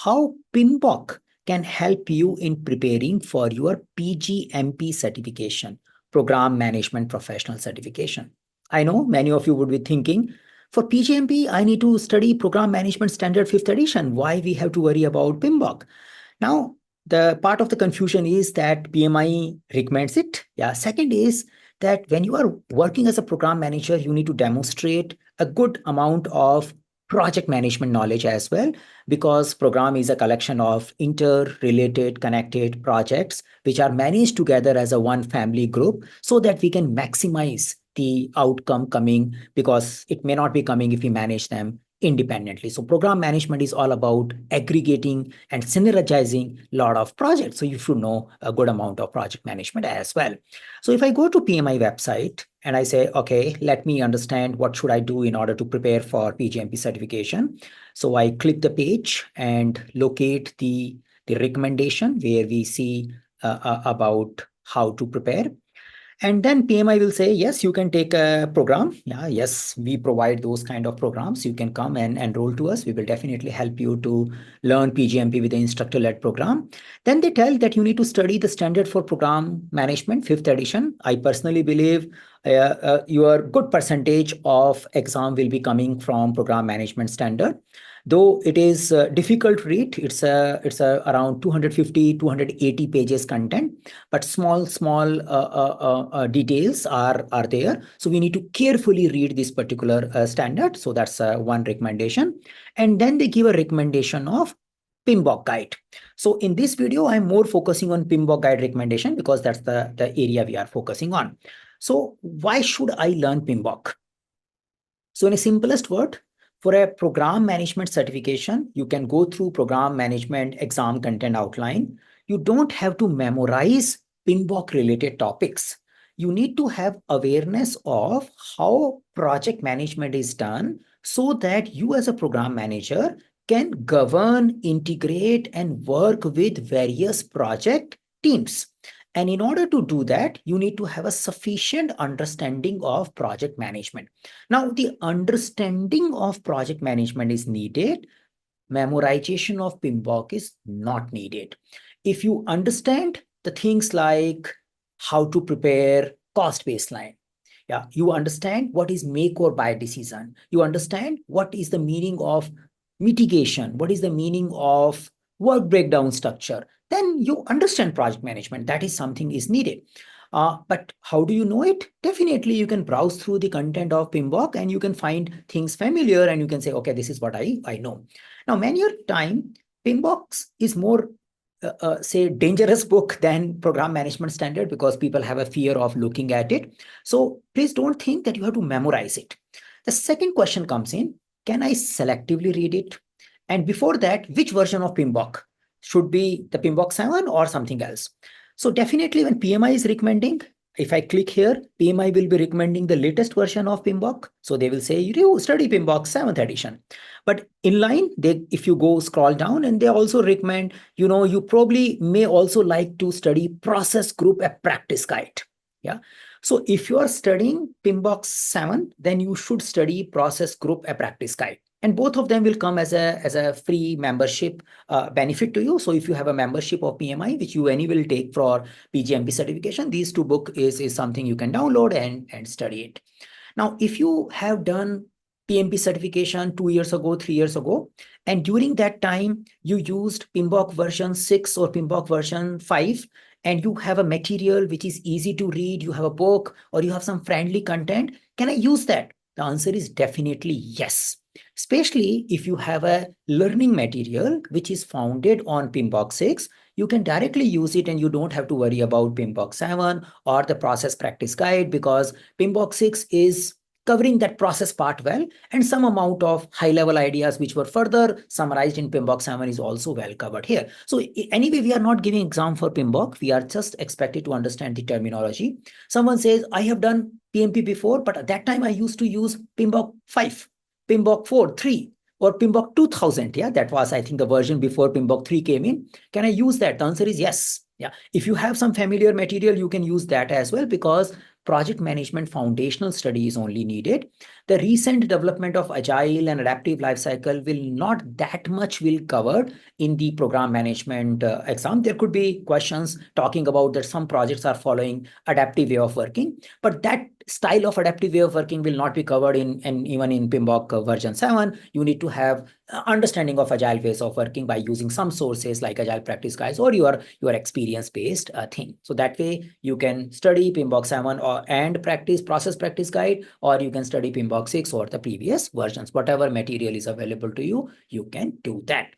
how PMBOK can help you in preparing for your PgMP certification, Program Management Professional Certification. I know many of you would be thinking, for PgMP, I need to study Program Management Standard 5th edition. Why we have to worry about PMBOK? Now, the part of the confusion is that PMI recommends it. Yeah. Second is that when you are working as a program manager, you need to demonstrate a good amount of project management knowledge as well, because program is a collection of interrelated, connected projects which are managed together as a one family group so that we can maximize the outcome coming, because it may not be coming if we manage them independently. So program management is all about aggregating and synergizing a lot of projects. So you should know a good amount of project management as well. So if I go to PMI website and I say, okay, let me understand what should I do in order to prepare for PgMP certification. So I click the page and locate the recommendation where we see about how to prepare. And then PMI will say, yes, you can take a program. Yeah, yes, we provide those kind of programs. You can come and enroll to us. We will definitely help you to learn PgMP with the instructor-led program. Then they tell that you need to study the standard for program management, 5th edition. I personally believe your good percentage of exam will be coming from program management standard. Though it is difficult read, it's around 250, 280 pages content, but small details are there. So we need to carefully read this particular standard. So that's one recommendation. And then they give a recommendation of PMBOK guide. So in this video, I'm more focusing on PMBOK guide recommendation because that's the area we are focusing on. So why should I learn PMBOK? So in a simplest word, for a program management certification, you can go through program management exam content outline. You don't have to memorize PMBOK related topics. You need to have awareness of how project management is done so that you as a program manager can govern, integrate, and work with various project teams. And in order to do that, you need to have a sufficient understanding of project management. Now, the understanding of project management is needed. Memorization of PMBOK is not needed. If you understand the things like how to prepare cost baseline, yeah, you understand what is make or buy decision. You understand what is the meaning of mitigation, what is the meaning of work breakdown structure, then you understand project management. That is something is needed. But how do you know it? Definitely, you can browse through the content of PMBOK and you can find things familiar and you can say, okay, this is what I know. Now, many a time, PMBOK is more say dangerous book than program management standard because people have a fear of looking at it. So please don't think that you have to memorize it. The second question comes in, can I selectively read it? And before that, which version of PMBOK? Should be the PMBOK 7 or something else? So definitely when PMI is recommending, if I click here, PMI will be recommending the latest version of PMBOK. So they will say, you study PMBOK 7th edition. But in line, if you go scroll down, and they also recommend, you probably may also like to study process group a practice guide. Yeah. So if you are studying PMBOK 7, then you should study process group a practice guide. And both of them will come as a free membership benefit to you. So if you have a membership of PMI, which you anyway will take for PgMP certification, these two books is something you can download and study it. Now, if you have done PMP certification 2 years ago, 3 years ago, and during that time you used PMBOK version 6 or PMBOK version 5, and you have a material which is easy to read, you have a book or you have some friendly content, can I use that? The answer is definitely yes. Especially if you have a learning material which is founded on PMBOK 6, you can directly use it and you don't have to worry about PMBOK 7 or the process practice guide, because PMBOK 6 is covering that process part well, and some amount of high-level ideas which were further summarized in PMBOK 7 is also well covered here. So anyway, we are not giving exam for PMBOK. We are just expected to understand the terminology. Someone says, I have done PMP before, but at that time I used to use PMBOK 5. PMBOK 4, 3, or PMBOK 2000. Yeah, that was, I think, the version before PMBOK 3 came in. Can I use that? The answer is yes. Yeah. If you have some familiar material, you can use that as well, because project management foundational study is only needed. The recent development of agile and adaptive lifecycle will not that much will covered in the program management exam. There could be questions talking about that some projects are following adaptive way of working, but that style of adaptive way of working will not be covered in and even in PMBOK version 7. You need to have understanding of agile ways of working by using some sources like agile practice guides or your experience based thing. So that way you can study PMBOK 7 and practice process practice guide, or you can study PMBOK 6 or the previous versions. Whatever material is available to you, you can do that.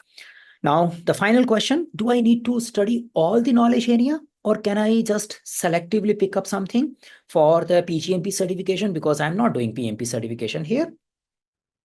Now, the final question, do I need to study all the knowledge area, or can I just selectively pick up something for the PgMP certification, because I'm not doing PMP certification here?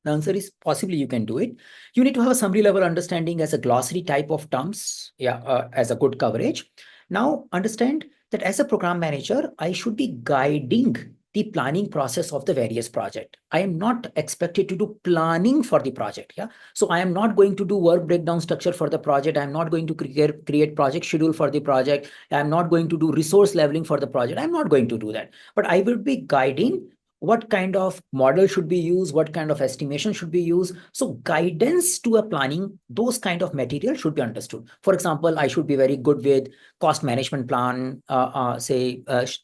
The answer is possibly you can do it. You need to have a summary level understanding as a glossary type of terms, as a good coverage. Now, understand that as a program manager, I should be guiding the planning process of the various project. I am not expected to do planning for the project. Yeah. So I am not going to do work breakdown structure for the project. I'm not going to create project schedule for the project. I'm not going to do resource leveling for the project. I'm not going to do that. But I will be guiding what kind of model should be used, what kind of estimation should be used. So guidance to a planning, those kind of material should be understood. For example, I should be very good with cost management plan,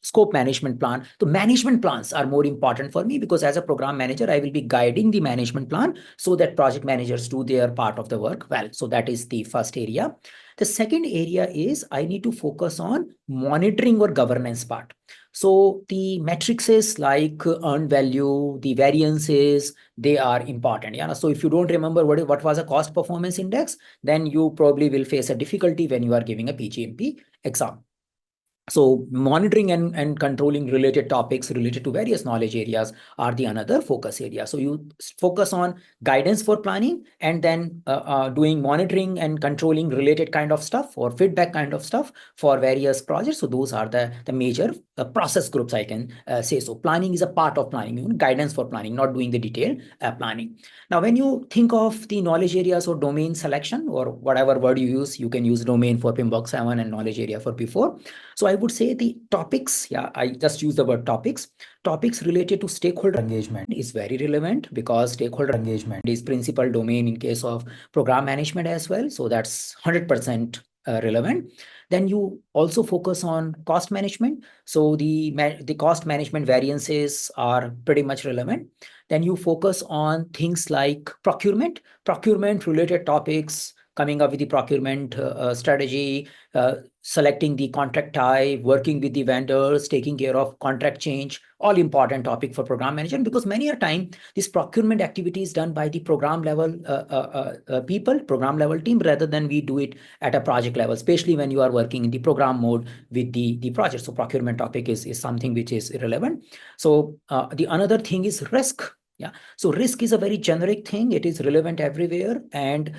scope management plan. So management plans are more important for me, because as a program manager, I will be guiding the management plan so that project managers do their part of the work well. So that is the first area. The second area is I need to focus on monitoring or governance part. So the matrices like earned value, the variances, they are important. Yeah. So if you don't remember what was a cost performance index, then you probably will face a difficulty when you are giving a PGMP exam. So monitoring and controlling related topics related to various knowledge areas are the another focus area. So you focus on guidance for planning, and then doing monitoring and controlling related kind of stuff or feedback kind of stuff for various projects. So those are the major process groups, I can say. So planning is a part of planning, guidance for planning, not doing the detailed planning. Now, when you think of the knowledge areas or domain selection or whatever word you use, you can use domain for PMBOK 7 and knowledge area for P4. So I would say the topics, I just use the word topics. Topics related to stakeholder engagement is very relevant, because stakeholder engagement is principal domain in case of program management as well. So that's 100% relevant. Then you also focus on cost management. So the cost management variances are pretty much relevant. Then you focus on things like procurement related topics, coming up with the procurement strategy, selecting the contract type, working with the vendors, taking care of contract change, all important topic for program management, because many a time this procurement activity is done by the program level people, program level team, rather than we do it at a project level, especially when you are working in the program mode with the project. So procurement topic is something which is relevant. So the another thing is risk. Yeah. So risk is a very generic thing. It is relevant everywhere. And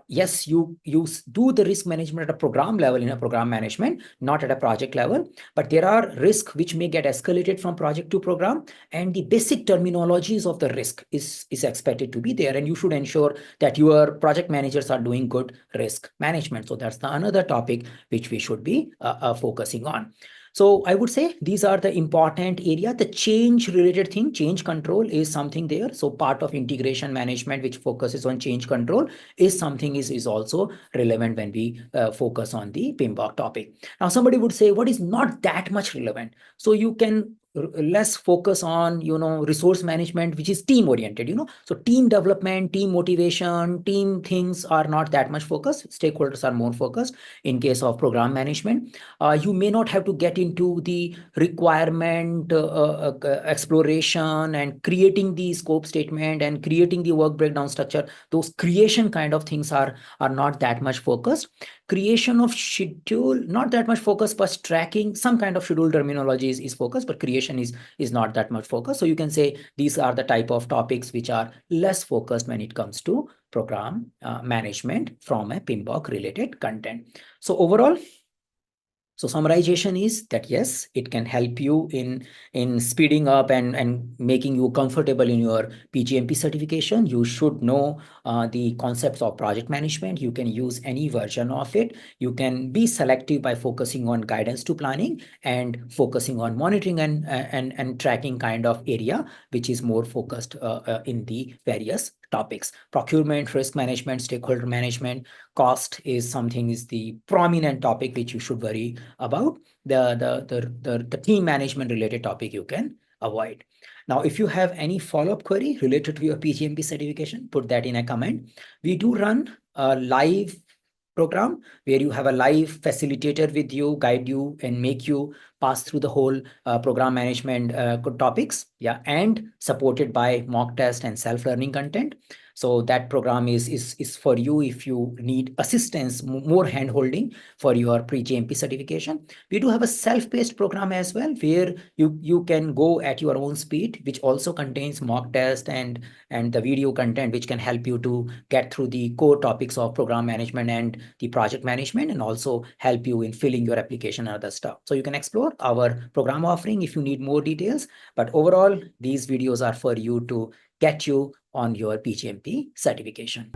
yes, you do the risk management at a program level in a program management, not at a project level. But there are risks which may get escalated from project to program. And the basic terminologies of the risk is expected to be there. And you should ensure that your project managers are doing good risk management. So that's the another topic which we should be focusing on. So I would say these are the important area. The change related thing, change control is something there. So part of integration management, which focuses on change control, is something is also relevant when we focus on the PMBOK topic. Now, somebody would say, what is not that much relevant? So you can less focus on, resource management, which is team oriented, so team development, team motivation, team things are not that much focused. Stakeholders are more focused. In case of program management, you may not have to get into the requirement exploration and creating the scope statement and creating the work breakdown structure. Those creation kind of things are not that much focused. Creation of schedule, not that much focus, but tracking, some kind of schedule terminology is focused, but creation is not that much focused. So you can say these are the type of topics which are less focused when it comes to program management from a PMBOK related content. So overall, So summarization is that yes, it can help you in speeding up and making you comfortable in your PGMP certification. You should know the concepts of project management. You can use any version of it. You can be selective by focusing on guidance to planning and focusing on monitoring and tracking kind of area, which is more focused in the various topics. Procurement, risk management, stakeholder management, cost is something is the prominent topic which you should worry about. The team management related topic you can avoid. Now, if you have any follow-up query related to your PGMP certification, put that in a comment. We do run a live program where you have a live facilitator with you, guide you, and make you pass through the whole program management topics, yeah, and supported by mock test and self-learning content. So that program is for you if you need assistance, more hand-holding for your pre-GMP certification. We do have a self-paced program as well, where you can go at your own speed, which also contains mock test and the video content, which can help you to get through the core topics of program management and the project management, and also help you in filling your application and other stuff. So you can explore our program offering if you need more details. But overall, these videos are for you to get you on your PGMP certification.